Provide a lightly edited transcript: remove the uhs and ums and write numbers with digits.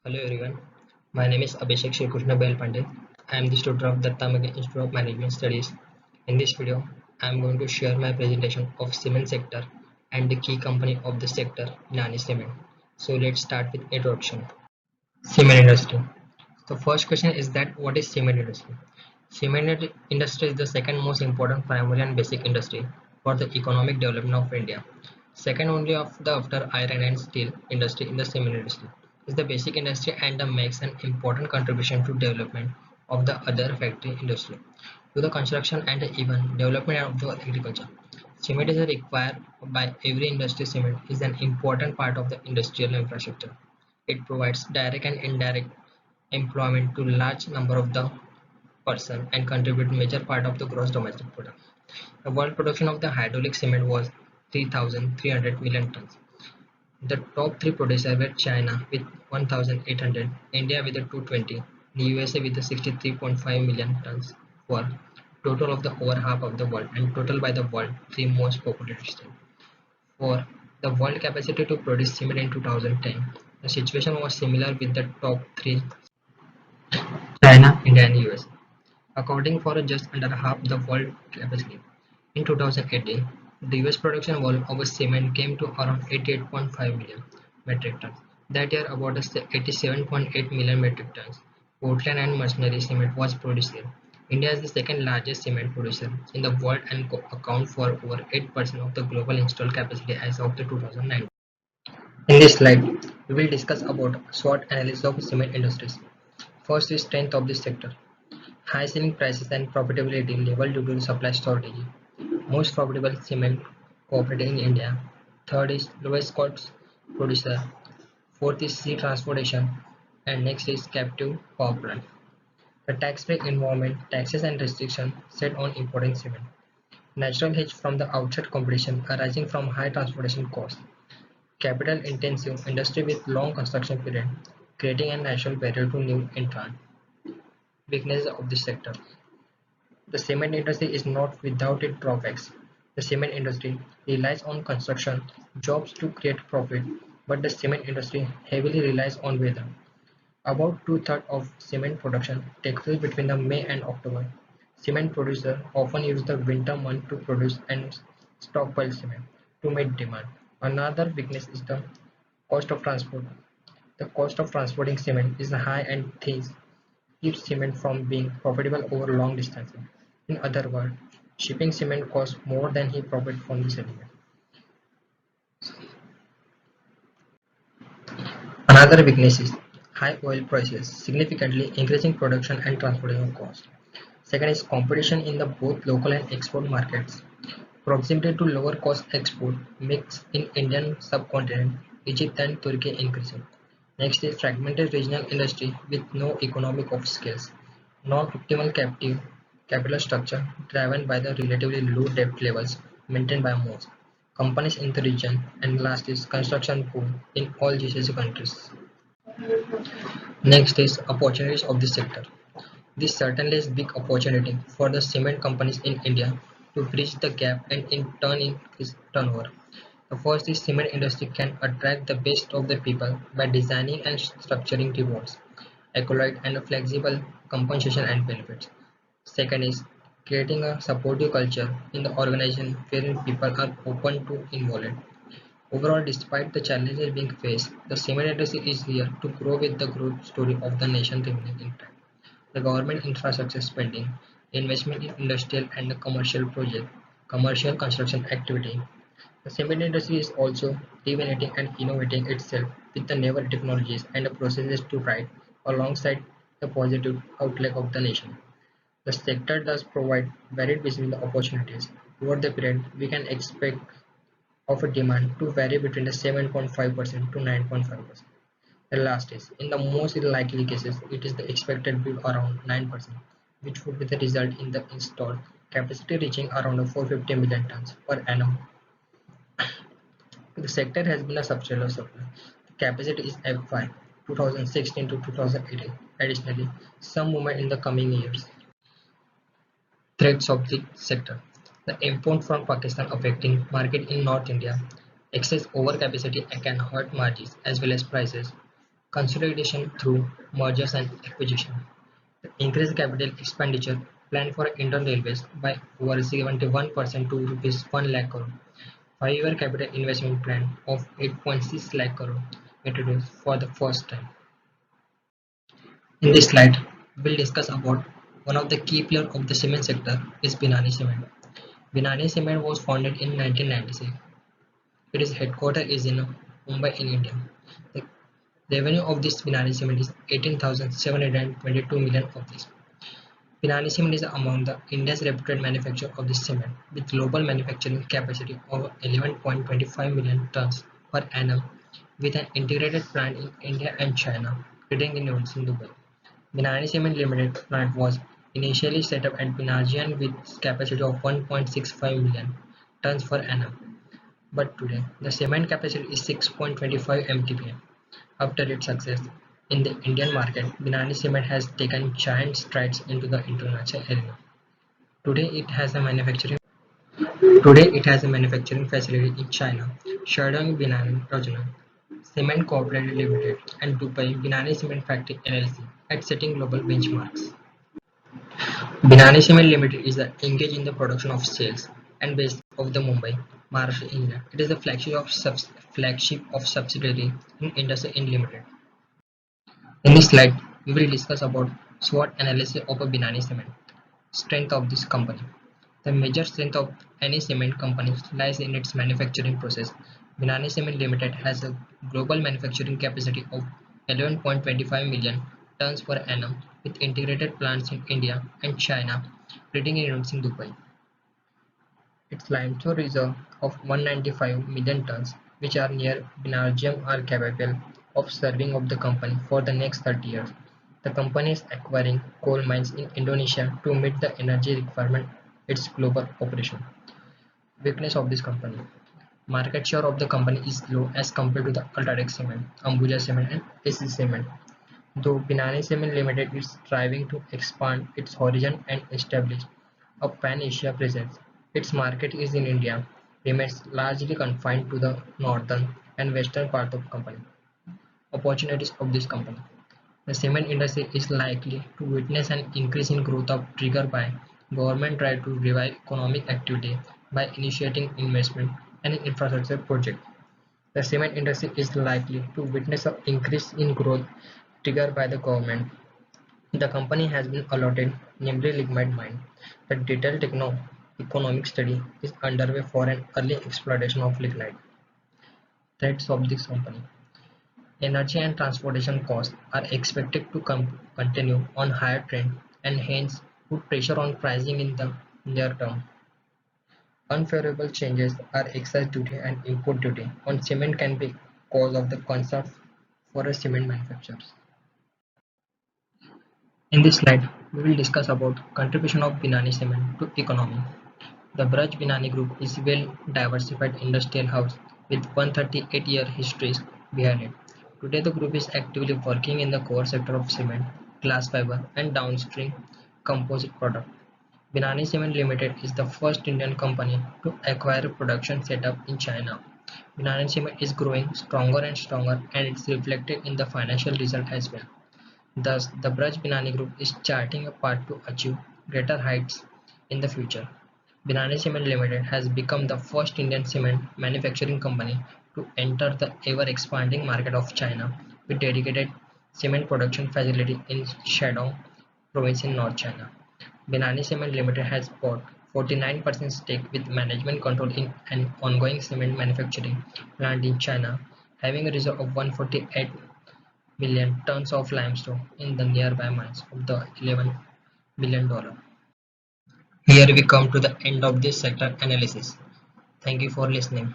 Hello everyone, my name is Abhishek Shri Krishna Belpande. I am the student of Dattamaga Institute of Management Studies. In this video, I am going to share my presentation of cement sector and the key company of the sector, Nani Cement. So let's start with introduction. Cement industry. The first question is that what is cement industry? Cement industry is the second most important primary and basic industry for the economic development of India. Second only after iron and steel industry in the cement industry is the basic industry and makes an important contribution to development of the other factory industry, to the construction and even development of the agriculture. Cement is required by every industry. Cement is an important part of the industrial infrastructure. It provides direct and indirect employment to large number of the person and contribute major part of the gross domestic product. The world production of the hydraulic cement was 3,300 million tons. The top three producers were China with 1,800, India with the 220, the USA with the 63.5 million tons for total of the over half of the world and total by the world three most populated states. For the world capacity to produce cement in 2010, the situation was similar with the top three China, India and US. Accounting for just under half the world capacity. In 2018, the US production volume of cement came to around 88.5 million metric tons. That year, about 87.8 million metric tons. Portland and machinery cement was produced here. India is the second largest cement producer in the world and account for over 8% of the global installed capacity as of the 2009. In this slide, we will discuss about SWOT analysis of cement industries. First is strength of this sector. High selling prices and profitability level due to supply shortage. Most profitable cement cooperative in India. Third is lowest cost producer. Fourth is sea transportation. And next is captive power plant. The tax-free environment, taxes and restrictions set on importing cement. Natural hedge from the outside competition arising from high transportation costs. Capital intensive industry with long construction period, creating a natural barrier to new entrants. Weaknesses of this sector. The cement industry is not without its drawbacks. The cement industry relies on construction jobs to create profit, but the cement industry heavily relies on weather. About two-thirds of cement production takes place between the May and October. Cement producers often use the winter month to produce and stockpile cement to meet demand. Another weakness is the cost of transport. The cost of transporting cement is high and things keeps cement from being profitable over long distances. In other words, shipping cement costs more than he profit from the selling it. Another weakness is high oil prices, significantly increasing production and transportation costs. Second is competition in the both local and export markets. Proximity to lower cost export makes in Indian subcontinent, Egypt and Turkey increasing. Next is fragmented regional industry with no economic of scales. Non-optimal captive capital structure driven by the relatively low debt levels maintained by most companies in the region, and last is construction boom in all GCC countries. Next is opportunities of the sector. This certainly is big opportunity for the cement companies in India to bridge the gap and in turn increase turnover. The first is cement industry can attract the best of the people by designing and structuring rewards, equalized and flexible compensation and benefits. Second is creating a supportive culture in the organization wherein people are open to involvement. Overall, despite the challenges being faced, the cement industry is here to grow with the growth story of the nation remaining intact. The government infrastructure spending, investment in industrial and commercial project, commercial construction activity. The cement industry is also reinventing and innovating itself with the newer technologies and processes to ride alongside the positive outlook of the nation. The sector does provide varied business opportunities. Over the period, we can expect of a demand to vary between the 7.5% to 9.5%. The last is, in the most likely cases, it is the expected be around 9%, which would be the result in the installed capacity reaching around 450 million tons per annum. The sector has been a substantial supply. The capacity is F5 2016 to 2018. Additionally, some movement in the coming years. Threats of the sector. The import from Pakistan affecting market in North India. Excess overcapacity can hurt margins as well as prices. consolidation through mergers and acquisition. The increased capital expenditure planned for Indian Railways by over 71% to rupees 1 lakh crore. 5-year capital investment plan of 8.6 lakh crore introduced for the first time. In this slide, we'll discuss about one of the key players of the cement sector is Binani Cement. Binani Cement was founded in 1996. Its headquarters is in Mumbai in India. The revenue of this Binani Cement is 18,722 million of this. Binani Cement is among the India's reputed manufacturer of this cement with global manufacturing capacity of 11.25 million tons per annum with an integrated plant in India and China, creating innovations in Dubai. Binani Cement Limited plant was initially set up at Binajian with capacity of 1.65 million tons per annum, but today the cement capacity is 6.25 mtpa. After its success in the Indian market, Binani Cement has taken giant strides into the international arena. Today it has a manufacturing Today it has a manufacturing facility in China, Shandong Binani Regional Cement Cooperative Limited and Dubai Binani Cement Factory LLC at setting global benchmarks. Binani Cement Limited is engaged in the production of sales and based of the Mumbai, Maharashtra, India. It is the flagship of subsidiary in Industry in Limited. In this slide, we will discuss about SWOT analysis of a Binani Cement. Strength of this company. The major strength of any cement company lies in its manufacturing process. Binani Cement Limited has a global manufacturing capacity of 11.25 million tons per annum with integrated plants in India and China, creating units in Dubai. Its limestone reserve of 195 million tons, which are near Binarjam, are capable of serving of the company for the next 30 years. The company is acquiring coal mines in Indonesia to meet the energy requirement its global operation. Weakness of this company. Market share of the company is low as compared to the Ultradex Cement, Ambuja Cement and AC Cement. Though Binani Cement Limited is striving to expand its horizon and establish a pan-Asia presence, its market is in India remains largely confined to the northern and western part of the company. Opportunities of this company. The cement industry is likely to witness an increase in growth of triggered by government try to revive economic activity by initiating investment and infrastructure projects. The cement industry is likely to witness an increase in growth triggered by the government. The company has been allotted namely lignite mine. The detailed economic study is underway for an early exploitation of lignite. Threats of this company. Energy and transportation costs are expected to continue on higher trend and hence put pressure on pricing in the near term. Unfavorable changes are excise duty and import duty on cement can be cause of the concern for a cement manufacturers. In this slide, we will discuss about contribution of Binani Cement to economy. The Braj Binani Group is well diversified industrial house with 138-year history behind it. Today the group is actively working in the core sector of cement, glass fiber and downstream composite product. Binani Cement Limited is the first Indian company to acquire a production setup in China. Binani Cement is growing stronger and stronger and it's reflected in the financial result as well. Thus, the Braj Binani Group is charting a path to achieve greater heights in the future. Binani Cement Limited has become the first Indian cement manufacturing company to enter the ever-expanding market of China with dedicated cement production facility in Shandong province in North China. Binani Cement Limited has bought 49% stake with management control in an ongoing cement manufacturing plant in China, having a reserve of 148 million tons of limestone in the nearby mines of the $11 billion. Here we come to the end of this sector analysis. Thank you for listening.